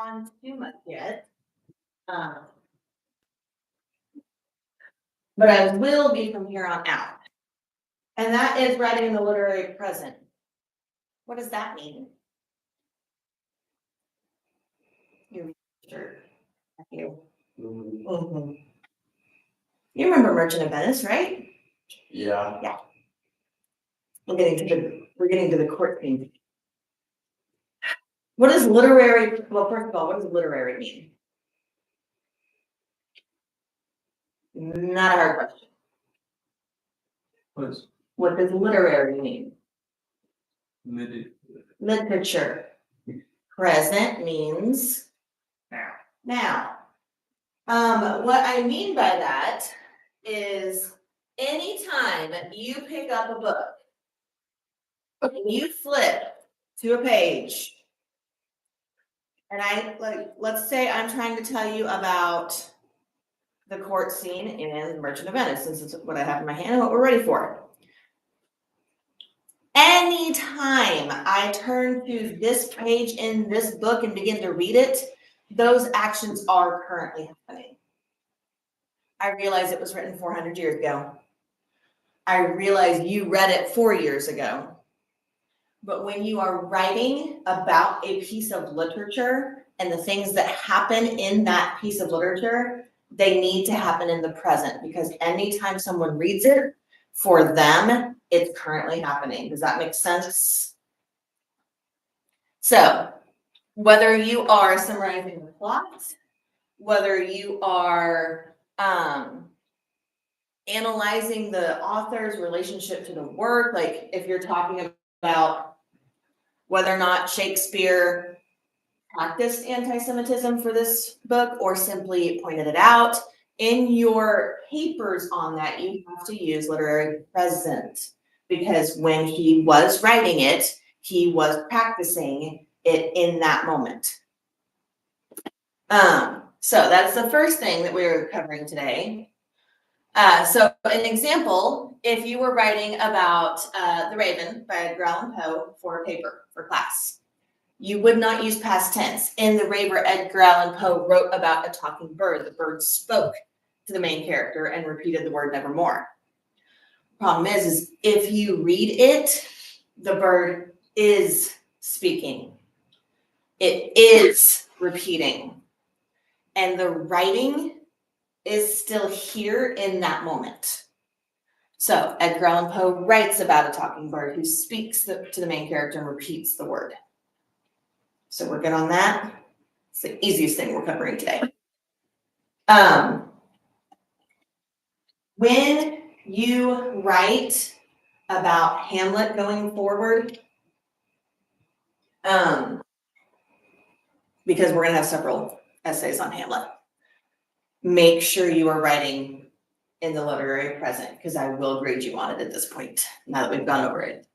on too much yet. But I will be from here on out. And that is writing in the literary present. What does that mean? You sure. You. Mm-hmm. You remember Merchant of Venice, right? Yeah. Yeah. We're getting to the court thing. What is literary? Well, first of all, what does literary mean? Not a hard question. What does literary mean? Literature. Present means now. What I mean by that is anytime you pick up a book and you flip to a page, and let's say I'm trying to tell you about the court scene in Merchant of Venice, since it's what I have in my hand and what we're ready for. Anytime I turn to this page in this book and begin to read it, those actions are currently happening. I realize it was written 400 years ago. I realize you read it 4 years ago. But when you are writing about a piece of literature and the things that happen in that piece of literature, they need to happen in the present, because anytime someone reads it, for them, it's currently happening. Does that make sense? So, whether you are summarizing the plot, whether you are analyzing the author's relationship to the work, like if you're talking about whether or not Shakespeare practiced anti-Semitism for this book or simply pointed it out, in your papers on that, you have to use literary present, because when he was writing it, he was practicing it in that moment. So that's the first thing that we're covering today. So an example, if you were writing about The Raven by Edgar Allan Poe for a paper for class, you would not use past tense. In The Raven, Edgar Allan Poe wrote about a talking bird. The bird spoke to the main character and repeated the word nevermore. Problem is if you read it, the bird is speaking. It is repeating. And the writing is still here in that moment. So Edgar Allan Poe writes about a talking bird who speaks to the main character and repeats the word. So we're good on that. It's the easiest thing we're covering today. When you write about Hamlet going forward, because we're going to have several essays on Hamlet, make sure you are writing in the literary present, because I will grade you on it at this point, now that we've gone over it.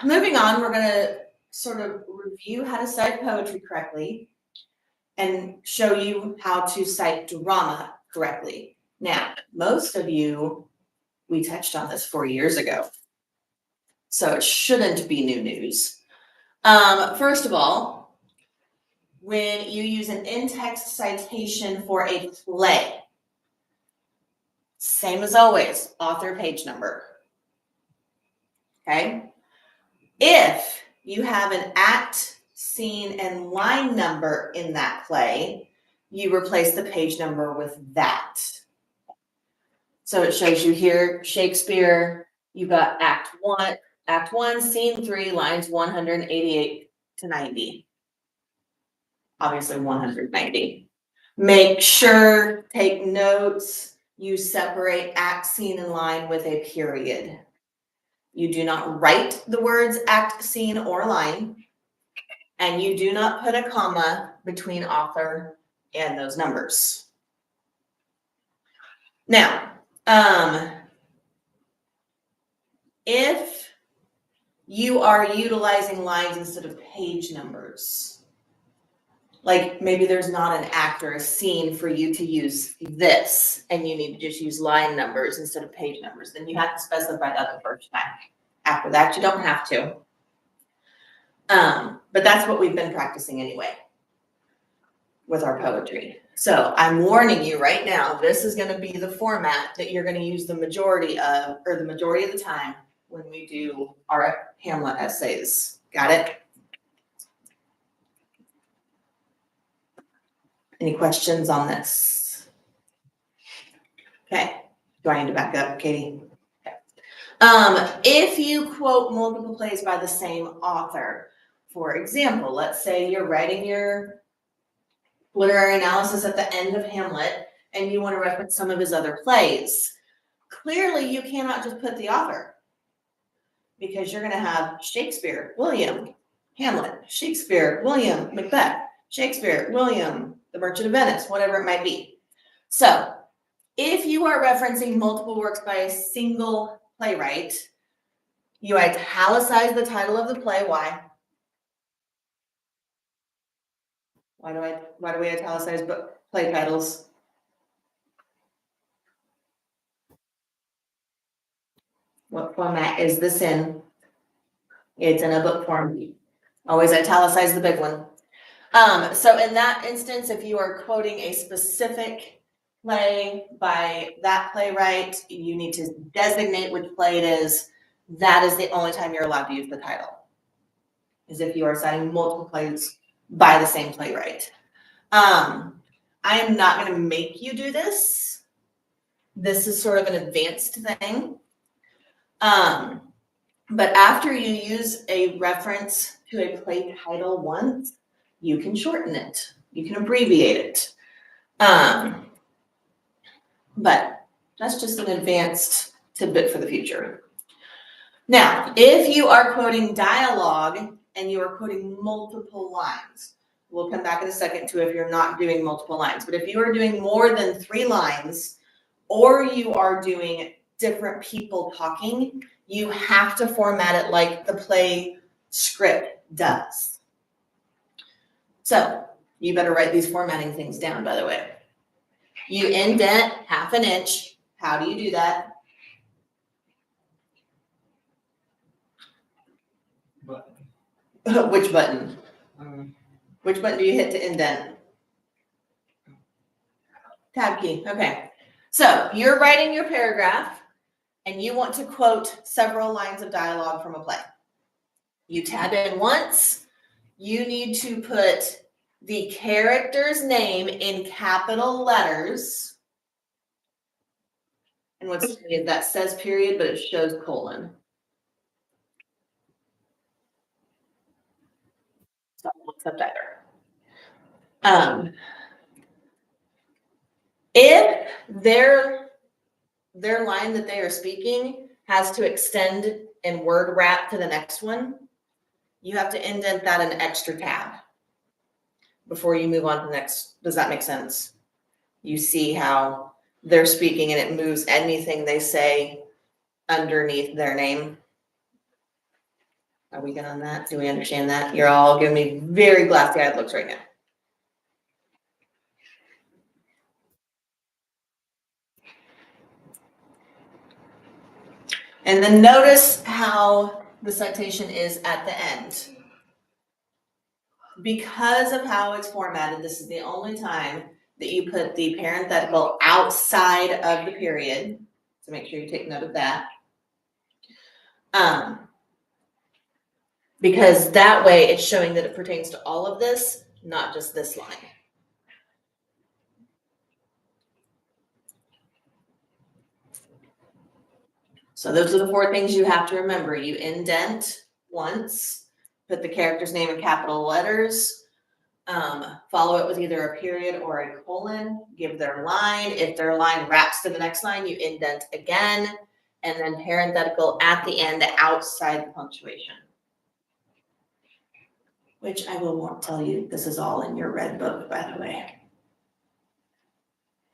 Moving on, we're going to sort of review how to cite poetry correctly and show you how to cite drama correctly. Now, most of you, we touched on this 4 years ago, so it shouldn't be new news. First of all, when you use an in-text citation for a play, same as always, author, page number. Okay? If you have an act, scene, and line number in that play, you replace the page number with that. So it shows you here, Shakespeare, you got Act 1, Scene 3, lines 188 to 90. Obviously 190. Make sure, take notes, you separate act, scene, and line with a period. You do not write the words act, scene, or line, and you do not put a comma between author and those numbers. Now, if you are utilizing lines instead of page numbers, like maybe there's not an act or a scene for you to use this, and you need to just use line numbers instead of page numbers, then you have to specify that the first time. After that, you don't have to. But that's what we've been practicing anyway with our poetry. So I'm warning you right now, this is gonna be the format that you're gonna use the majority of the time when we do our Hamlet essays. Got it? Any questions on this? Okay, do I need to back up, Katie? Okay. If you quote multiple plays by the same author, for example, let's say you're writing your literary analysis at the end of Hamlet and you want to reference some of his other plays. Clearly, you cannot just put the author because you're going to have Shakespeare, William, Hamlet, Shakespeare, William, Macbeth, Shakespeare, William, The Merchant of Venice, whatever it might be. So if you are referencing multiple works by a single playwright, you italicize the title of the play. Why? Why do we italicize play titles? What format is this in? It's in a book form. Always italicize the big one. So in that instance, if you are quoting a specific play by that playwright, you need to designate which play it is. That is the only time you're allowed to use the title, is if you are citing multiple plays by the same playwright. I am not going to make you do this. This is sort of an advanced thing. But after you use a reference to a play title once, you can shorten it. You can abbreviate it. But that's just an advanced tidbit for the future. Now, if you are quoting dialogue and you are quoting multiple lines, we'll come back in a second to if you're not doing multiple lines. But if you are doing more than 3 lines, or you are doing different people talking, you have to format it like the play script does. So you better write these formatting things down, by the way. You indent 1/2 inch. How do you do that? Button. Which button? Which button do you hit to indent? Tab key. Okay. So you're writing your paragraph and you want to quote several lines of dialogue from a play. You tab in once. You need to put the character's name in capital letters. And what's funny, that says period, but it shows colon. So except either. If their line that they are speaking has to extend and word wrap to the next one, you have to indent that an extra tab before you move on to the next. Does that make sense? You see how they're speaking and it moves anything they say underneath their name. Are we good on that? Do we understand that? You're all giving me very glassy-eyed looks right now. And then notice how the citation is at the end. Because of how it's formatted, this is the only time that you put the parenthetical outside of the period. So make sure you take note of that. Because that way it's showing that it pertains to all of this, not just this line. So those are the 4 things you have to remember. You indent once, put the character's name in capital letters, follow it with either a period or a colon, give their line. If their line wraps to the next line, you indent again, and then parenthetical at the end outside the punctuation. Which I won't tell you, this is all in your red book, by the way.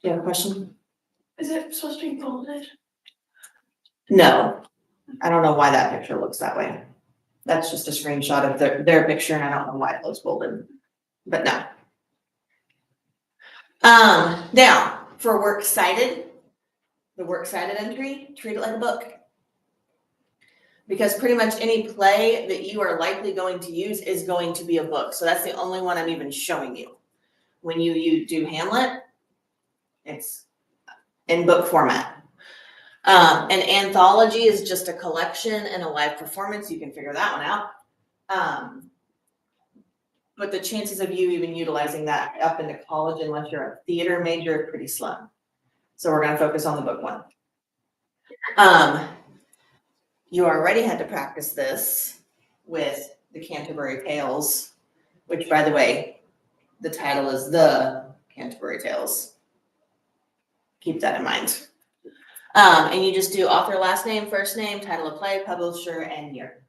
Do you have a question? Is it supposed to be bolded? No, I don't know why that picture looks that way. That's just a screenshot of their picture, and I don't know why it looks bolded, but no. Now for works cited, the works cited entry, treat it like a book. Because pretty much any play that you are likely going to use is going to be a book. So that's the only one I'm even showing you. When you do Hamlet, it's in book format. An anthology is just a collection and a live performance. You can figure that one out. But the chances of you even utilizing that up into college, unless you're a theater major, is pretty slim. So we're gonna focus on the book one. You already had to practice this with the Canterbury Tales, which, by the way, the title is The Canterbury Tales. Keep that in mind. And you just do author, last name, first name, title of play, publisher, and year.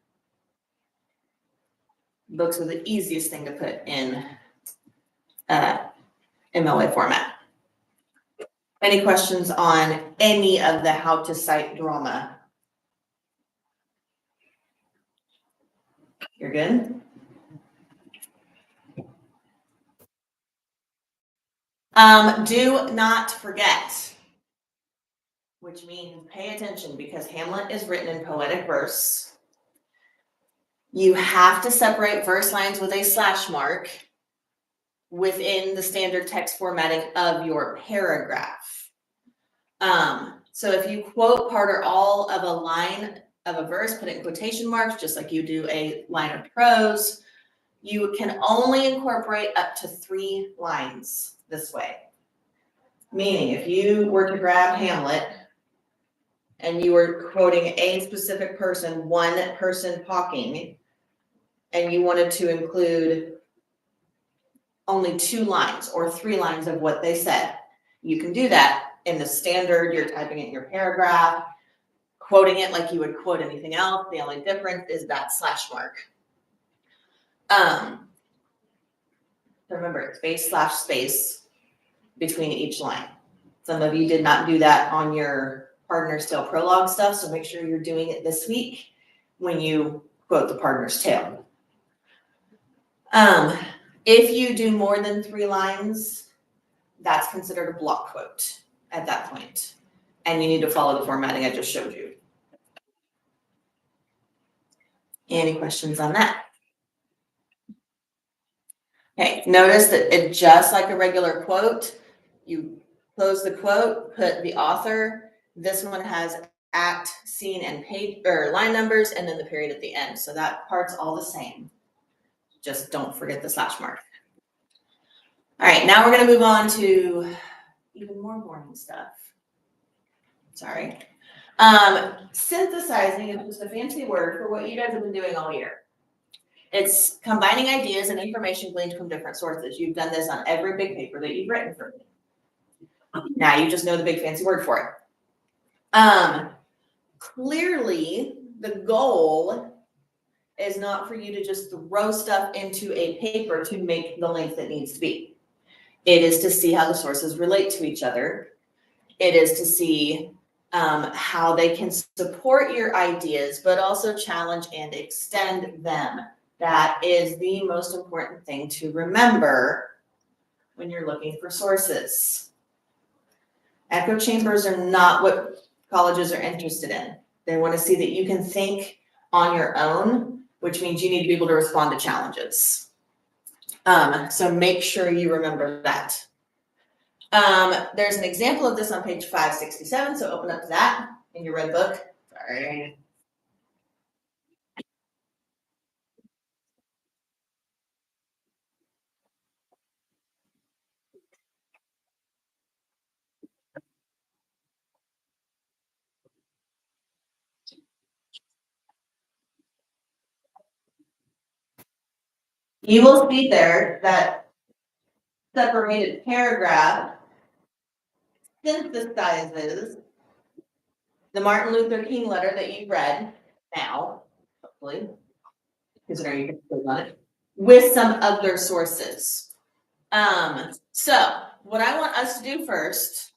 Books are the easiest thing to put in MLA format. Any questions on any of the how to cite drama? You're good? Do not forget, which means pay attention, because Hamlet is written in poetic verse. You have to separate verse lines with a slash mark within the standard text formatting of your paragraph. So if you quote part or all of a line of a verse, put it in quotation marks, just like you do a line of prose, you can only incorporate up to 3 lines this way. Meaning, if you were to grab Hamlet and you were quoting a specific person, one person talking, and you wanted to include only 2 lines or 3 lines of what they said, you can do that in the standard. You're typing it in your paragraph, quoting it like you would quote anything else. The only difference is that slash mark. Remember, it's space between each line. Some of you did not do that on your Partner's Tale prologue stuff, so make sure you're doing it this week when you quote the Partner's Tale. If you do more than 3 lines, that's considered a block quote at that point, and you need to follow the formatting I just showed you. Any questions on that? Okay, notice that it, just like a regular quote, you close the quote, put the author. This one has act, scene, and page or line numbers, and then the period at the end. So that part's all the same. Just don't forget the slash mark. All right, now we're going to move on to even more boring stuff. Sorry. Synthesizing is just a fancy word for what you guys have been doing all year. It's combining ideas and information gleaned from different sources. You've done this on every big paper that you've written for me. Now you just know the big fancy word for it. Clearly, the goal is not for you to just throw stuff into a paper to make the length it needs to be. It is to see how the sources relate to each other. It is to see how they can support your ideas, but also challenge and extend them. That is the most important thing to remember when you're looking for sources. Echo chambers are not what colleges are interested in. They want to see that you can think on your own, which means you need to be able to respond to challenges. So make sure you remember that. There's an example of this on page 567, so open up to that in your red book. Sorry. You will see there that separated paragraph synthesizes the Martin Luther King letter that you read now, hopefully, considering you can click on it, with some other sources. So what I want us to do first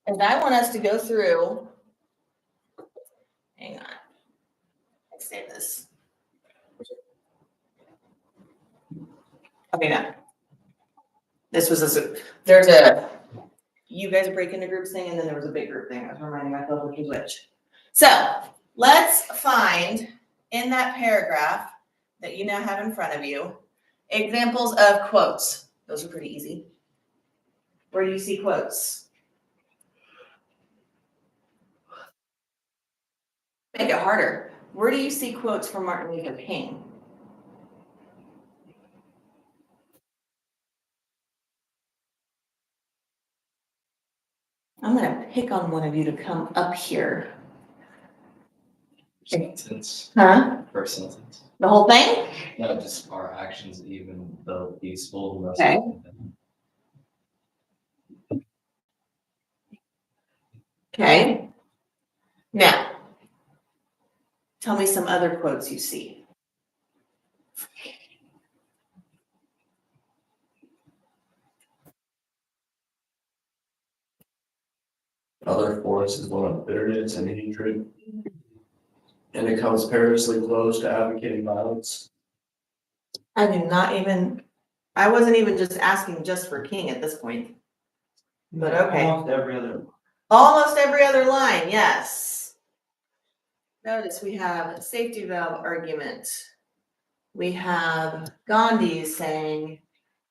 is I want us to go through, hang on, let's save this. Okay, no. This was there's a, you guys break into groups thing, and then there was a big group thing. I was reminding myself which was which. So Let's find in that paragraph that you now have in front of you examples of quotes. Those are pretty easy. Where do you see quotes? Make it harder. Where do you see quotes from Martin Luther King? I'm gonna pick on one of you to come up here. Sentence, Huh? first sentence. The whole thing? No, just our actions, even though peaceful, must Okay. Okay. Now, tell me some other quotes you see. Other force is one of bitterness and hatred. And it comes perilously close to advocating violence. I wasn't even just asking just for King at this point. But okay. Almost every other line, yes. Notice we have safety valve argument. We have Gandhi saying,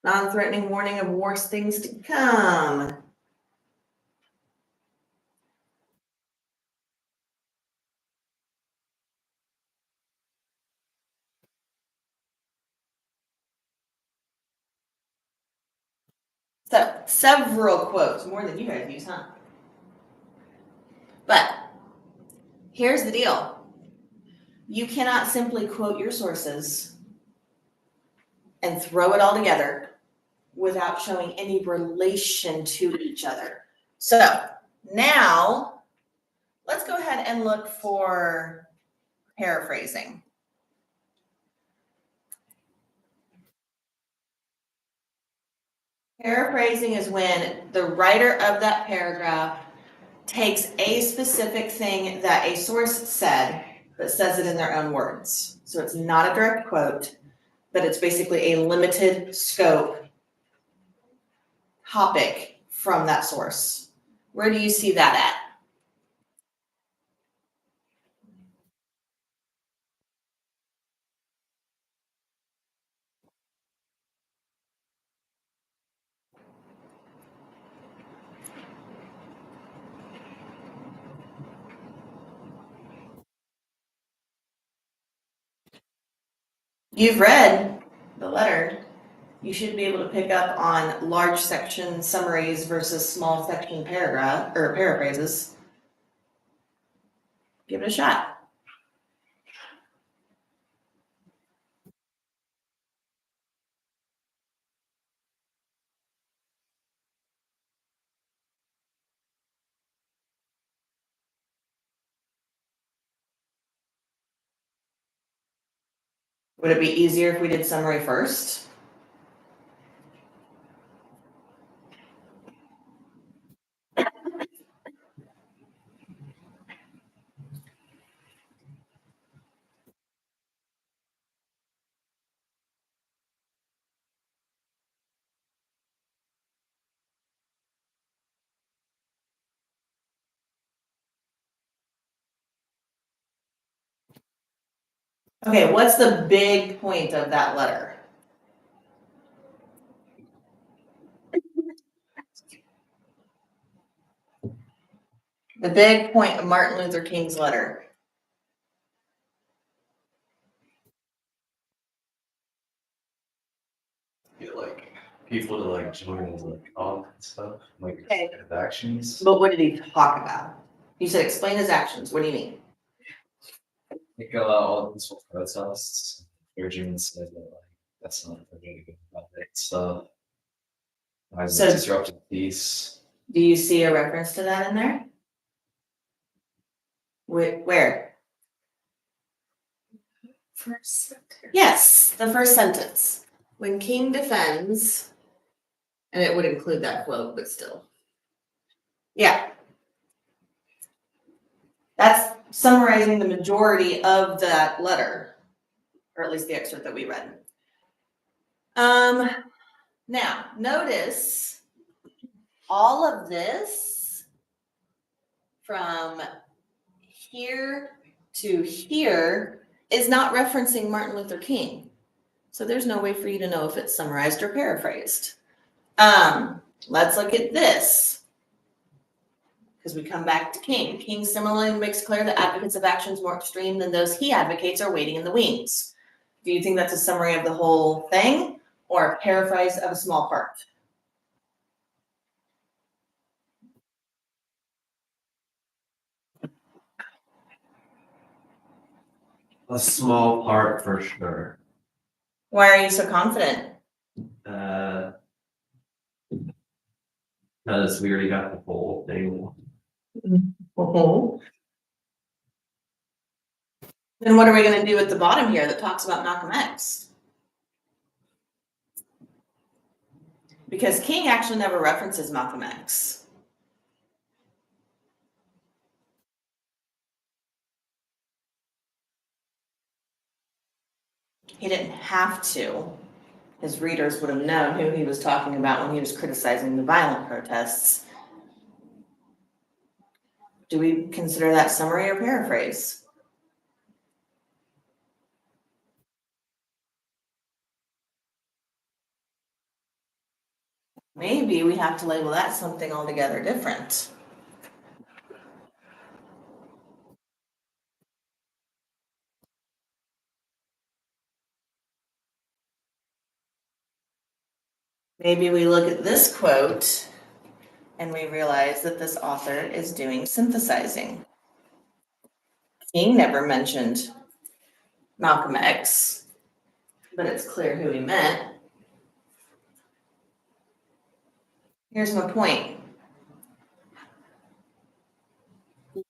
non-threatening warning of worse things to come. So several quotes, more than you guys use, huh? But here's the deal. You cannot simply quote your sources and throw it all together without showing any relation to each other. So now let's go ahead and look for paraphrasing. Paraphrasing is when the writer of that paragraph takes a specific thing that a source said, but says it in their own words. So it's not a direct quote, but it's basically a limited scope topic from that source. Where do you see that at? You've read the letter. You should be able to pick up on large section summaries versus small section paragraph or paraphrases. Give it a shot. Would it be easier if we did summary first? Okay, what's the big point of that letter? The big point of Martin Luther King's letter. Get like people to like join as like on and stuff, like Okay. his actions. But what did he talk about? You said explain his actions. What do you mean? Like all peaceful protests. Virgin said that like that's not a really good about it stuff. Why is So- it disrupting peace? Do you see a reference to that in there? Where? First sentence. Yes, the first sentence. When King defends, and it would include that quote, but still. Yeah. That's summarizing the majority of that letter, or at least the excerpt that we read. Now, notice all of this from here to here is not referencing Martin Luther King. So there's no way for you to know if it's summarized or paraphrased. Let's look at this. Because we come back to King. King similarly makes clear that advocates of actions more extreme than those he advocates are waiting in the wings. Do you think that's a summary of the whole thing or a paraphrase of a small part? A small part for sure. Why are you so confident? Because we already got the whole thing. Then what are we going to do at the bottom here that talks about Malcolm X? Because King actually never references Malcolm X. He didn't have to. His readers would have known who he was talking about when he was criticizing the violent protests. Do we consider that summary or paraphrase? Maybe we have to label that something altogether different. Maybe we look at this quote and we realize that this author is doing synthesizing. King never mentioned Malcolm X, but it's clear who he meant. Here's my point.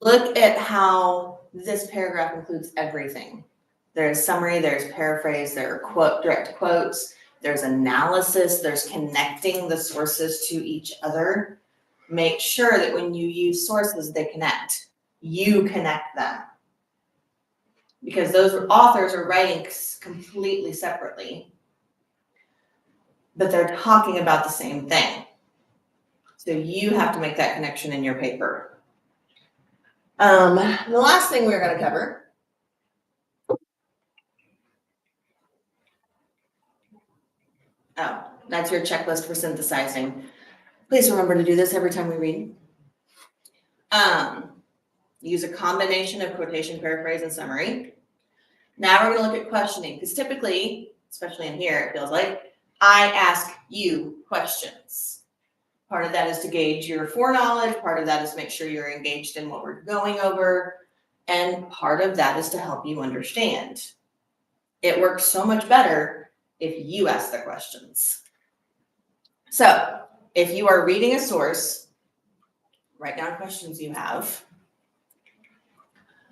Look at how this paragraph includes everything. There's summary, there's paraphrase, there are direct quotes, there's analysis, there's connecting the sources to each other. Make sure that when you use sources, they connect. You connect them. Because those authors are writing completely separately, but they're talking about the same thing. So you have to make that connection in your paper. The last thing we're going to cover that's your checklist for synthesizing. Please remember to do this every time we read. Use a combination of quotation, paraphrase, and summary. Now we're going to look at questioning, because typically, especially in here, it feels like I ask you questions. Part of that is to gauge your foreknowledge. Part of that is to make sure you're engaged in what we're going over. And part of that is to help you understand. It works so much better if you ask the questions. So if you are reading a source, write down questions you have.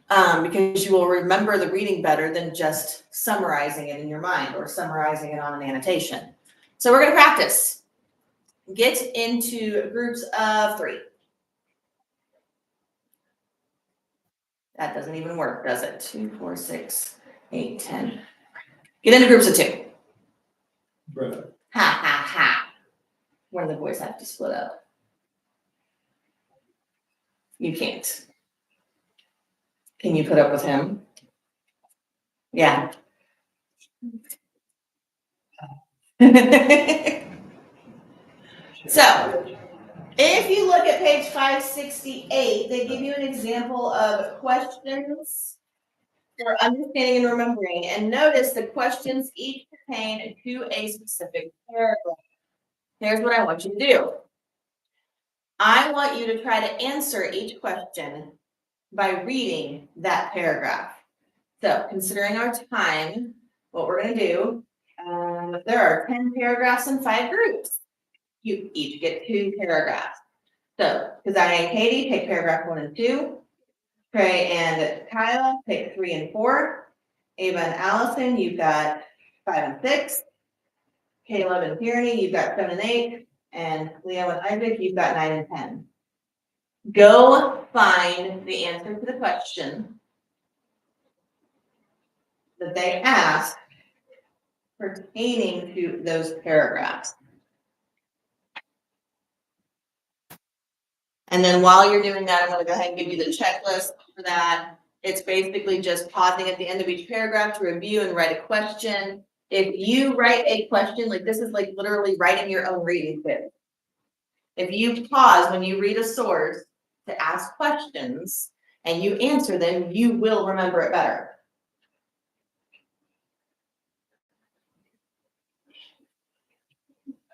Because you will remember the reading better than just summarizing it in your mind or summarizing it on an annotation. So we're going to practice. Get into groups of 3. That doesn't even work, does it? 2, 4, 6, 8, 10. Get into groups of 2. Right. Ha, ha, ha. One of the boys have to split up. You can't. Can you put up with him? Yeah. So, if you look at page 568, they give you an example of questions for understanding and remembering. And notice the questions each pertain to a specific paragraph. Here's what I want you to do. I want you to try to answer each question by reading that paragraph. So, considering our time, what we're going to do, there are 10 paragraphs in 5 groups. You each get 2 paragraphs. So, Keziah and Katie take paragraph 1 and 2. Trey and Kyle take 3 and 4. Ava and Allison, you've got 5 and 6. Caleb and Tierney, you've got 7 and 8. And Leo and Isaac, you've got 9 and 10. Go find the answer to the question that they asked pertaining to those paragraphs. And then while you're doing that, I'm going to go ahead and give you the checklist for that. It's basically just pausing at the end of each paragraph to review and write a question. If you write a question, like this is like literally writing your own reading bit. If you pause when you read a source to ask questions and you answer them, you will remember it better.